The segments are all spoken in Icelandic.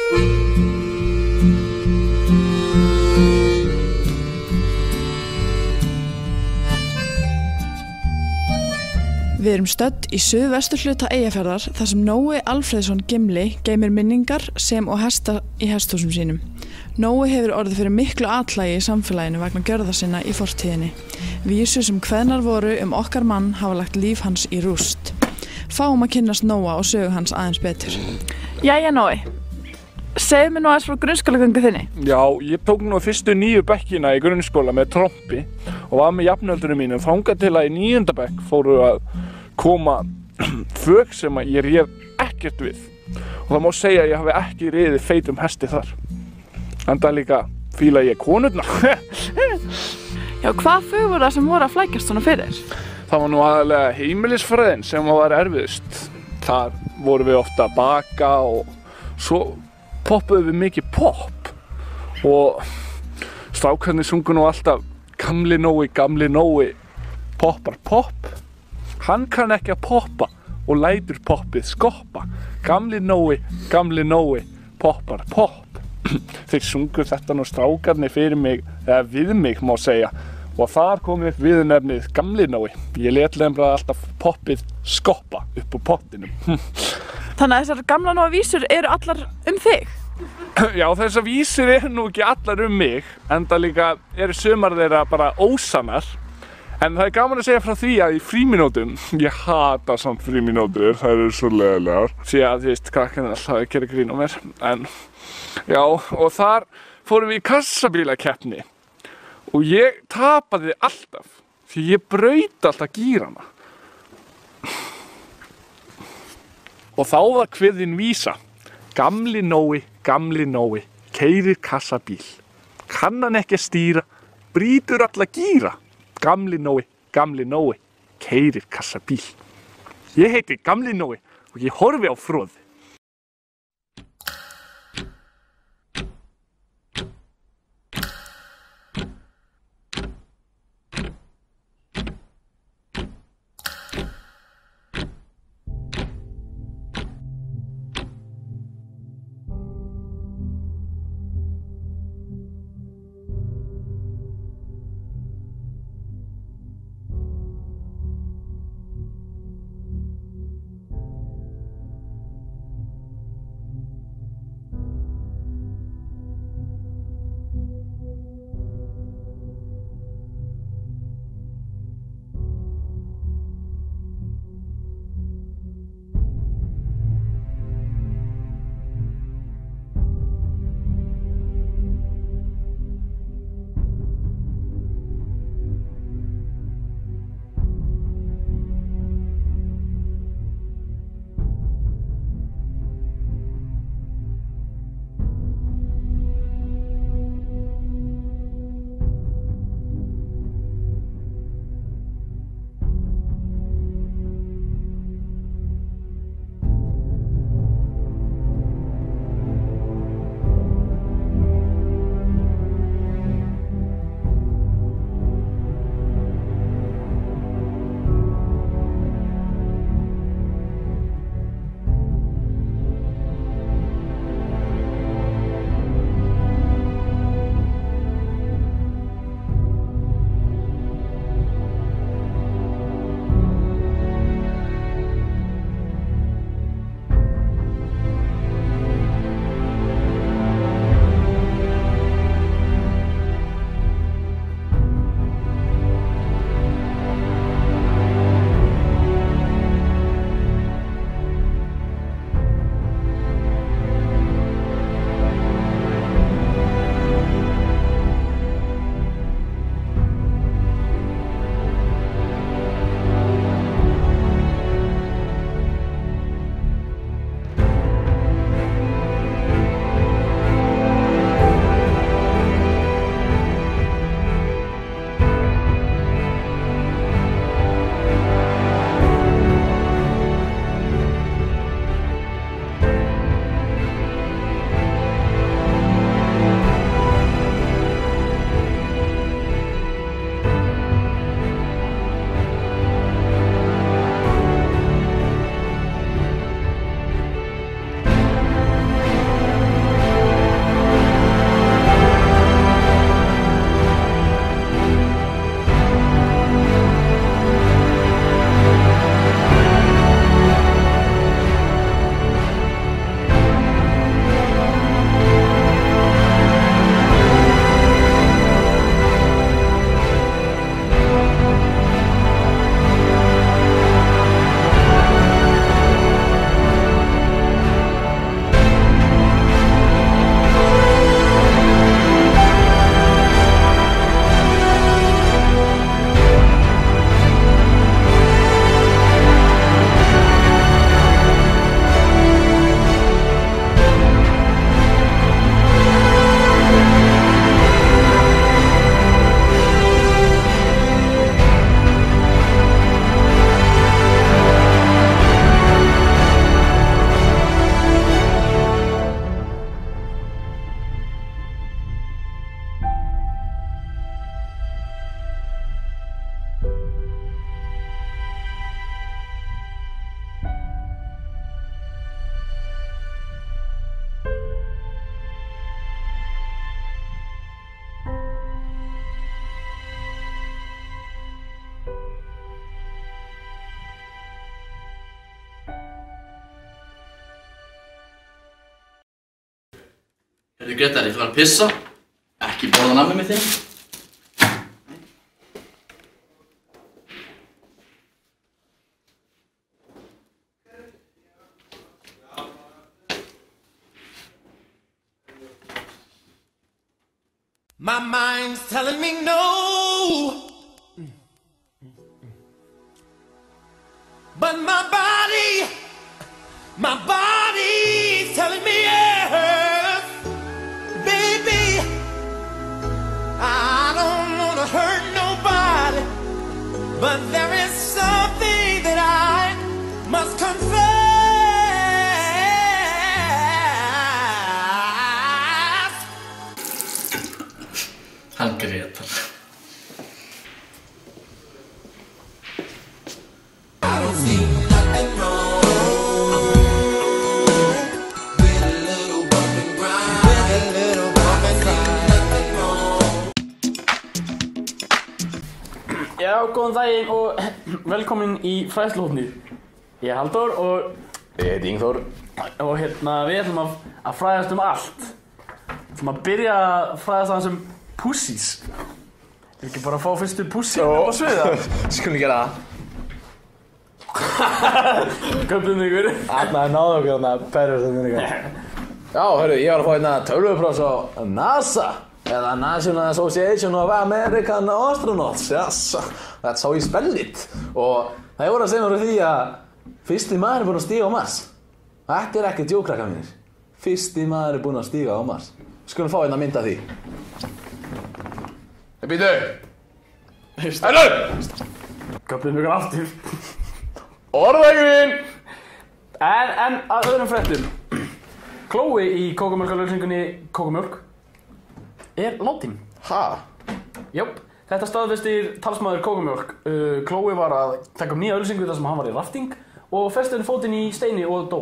Við erum stödd í suðvesturhluta Eyjafjarðar þar sem Nói Alfreðsson Gimli geymir minningar sem og hesta í hesthúsum sínum. Nói hefur orðið fyrir miklu atlægi í samfélaginu vegna gjörða sinna í fortíðinni. Vísur sem kveðnar voru okkar mann hafa lagt líf hans í rúst. Fáum að kynnast Nóa og sögu hans aðeins betur. Jæja Nói, segðu mér nú aðeins frá grunnskólagöngu þinni. Já, ég tók nú fyrstu 9 bekkina í grunnskóla með trompi og var með jafnöldrunum mínum þangað til að í 9. bekk fóru að koma fög sem ég réð ekkert við. Og það má segja að ég hafi ekki riðið feitum hesti þar. Enda líka fíla ég konurnar. Já, hvað fög voru það sem voru að flækjast svona fyrir? Það var nú aðalega heimilisfræðin sem var erfiðust. Þar vorum við ofta að baka og svo poppuðum við mikið popp. Og strákarnir sungu nú alltaf gamli Nói, poppar popp. Hann kann ekki að poppa og lætur poppið skoppa. Gamli Nói, poppar popp. Þeir sungu þetta nú strákarnir fyrir mig, eða við mig má segja. Og þar kom upp viðurnefnið Gamli Nói. Ég lét bara alltaf poppið skoppa upp úr pottinum. Þannig að þessar gamla Nóa vísur eru allar þig? Já, þessar vísur eru nú ekki allar mig, enda líka eru sumar þeirra bara ósannar. En það er gaman að segja frá því að í frímínútum, ég hata samt frímínútur, það eru svo leiðilegar. Því að þú veist, krakkarnir alltaf að gera grín á mér. En já, og þar fórum við í kassabílakeppni. Og ég tapaði alltaf, því ég braut alltaf gírana. Og þá var kveðin vísa. Gamli Nói, keyrir kassabíl. Kann hann ekki að stýra, brýtur alla gíra. Gamli Nói, keyrir kassabíl. Ég heiti Gamli Nói og ég horfi á froð. Grétar, ég þarf að pissa. Ekki borða nammi mitt þinn. My mind's telling me no, but my body's telling me yes. Baby, I don't wanna hurt nobody, but there is something that I must confess. Hann Grétar. I don't see nothing wrong with a little bump and grind. With a little bump and grind. Nothing wrong. Já, góðan daginn og velkomin í fræðsluhófnið. Ég er Halldór og Ég heiti Ingþór. og við ætlum að fræðast allt. Við ætlum að byrja að fræðast aðeins pussies. Vil ekki bara fá fyrstu pussi upp á sviða? Skulum gera það. Köpum ykkur. Náðu okkur þarna perur þetta ykkur. Já, hörru, ég var að fá hérna tölvuprófs á NASA. Eða National Association of American Astronauts. Yes, that's how you spell it. Og það voru að segja mér því að fyrsti maður er búinn að stíga á Mars. Þetta er ekki djók, krakkar mínir. Fyrsti maður er búinn að stíga á Mars. Skulum fá hérna mynd af því. Býtu! Hælu! Köpum ykkur aftur. Orðvegurinn! En að öðrum fréttum. Chloe í kókumjólkarlausingunni Kókumjólk er látin. Ha? Jöp, þetta staðfestir talsmaður Kókumjólk. Chloe var að taka upp nýja auglýsingu þar sem hann var í rafting og festi fótinn í steini og dó.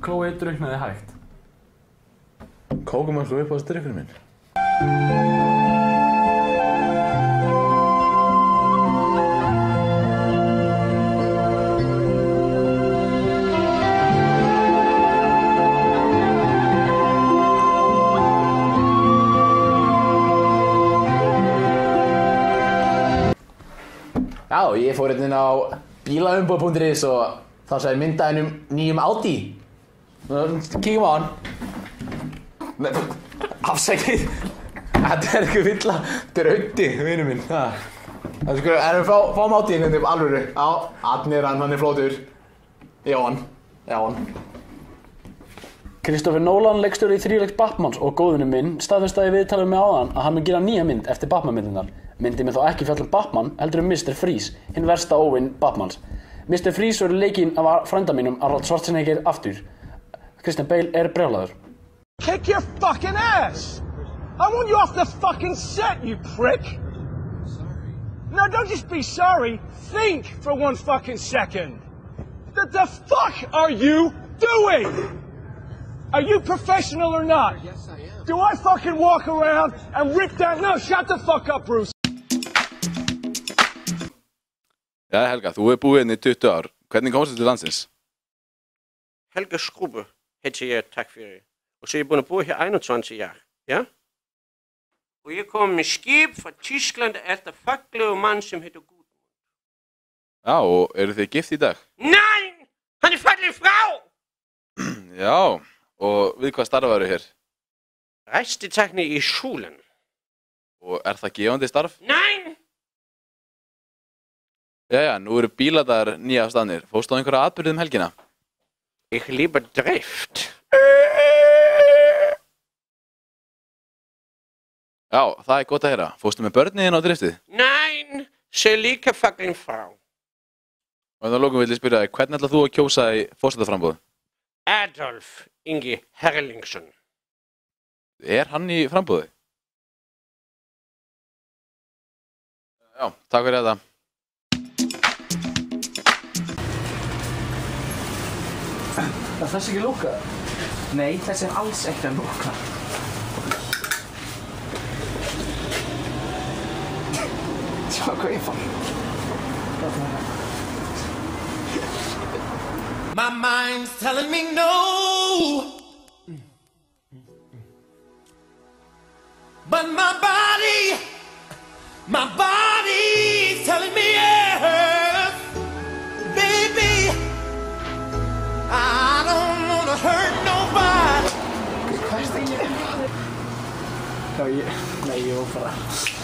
Chloe drukknaði hægt. Kókumjólk upp á drykkurinn minn. Já, ég fór hérna inn á bílaumboð.is og þá sagði myndaðinn nýjum Audi. Kíkjum á hann. Nei, afsækið. Þetta er ekki villa. Þetta er Audi, vinur minn. Það sko, erum við fáum Audi hérna um alvöru. Já, hann er flótur. Já, hann. Christopher Nolan, leikstjóri í þríleiks Batmans og góðvinur minn staðfestaði í viðtalinu með áðan að hann mun gera nýja mynd eftir Batman-myndirnar. Myndin mun þó ekki fjalla Batman, heldur Mr. Freeze, hinn versta óvinn Batmans. Mr. Freeze verður leikinn af frænda mínum Arnold Schwarzenegger aftur. Christian Bale er brjálaður. Kick your fucking ass! I want you off the fucking set, you prick! Sorry. No, don't just be sorry. Think for one fucking second. The fuck are you doing? Are you professional or not? Yes, I am. Do I fucking walk around and rip that? No, shut the fuck up, Bruce. Já, Helga, þú hefur búið hérna í 20 ár. Hvernig komstu til landsins? Helga Skrubbe heter jeg, tak fyrir. Og så er jeg búin að búa her 21 år, ja? Og jeg kom med skib fra Tyskland efter faglege mann sem heter Gudmund. Já, og eru þið gift í dag? Nein! Han er faglig frá! Já, og við hvað starfaðu hér? Rejstetækni í skúlen. Og er það gefandi starf? Nein! Jæja, nú eru bíladagar nýja á staðnir. Fórstu á einhverja atburði helgina? Jeg lieber drift. Já, það er gott að heyra. Fórstu með börnin á driftið? Nein! Se líka faglig frá. Og þá lókum vil ég spyrja þig, hvernig ætlar þú að kjósa í forsetaframboð? Adolf Ingi Herlingsson. Er hann í framboði? Já, takk fyrir þetta. Það þess ekki lúka? Nei, þess er alls ekki að lúka. Sjá hvað ég fann. My mind's telling me no, but my body's telling me yes. Baby, I don't wanna hurt nobody. Hvað er það? Nei, ég var bara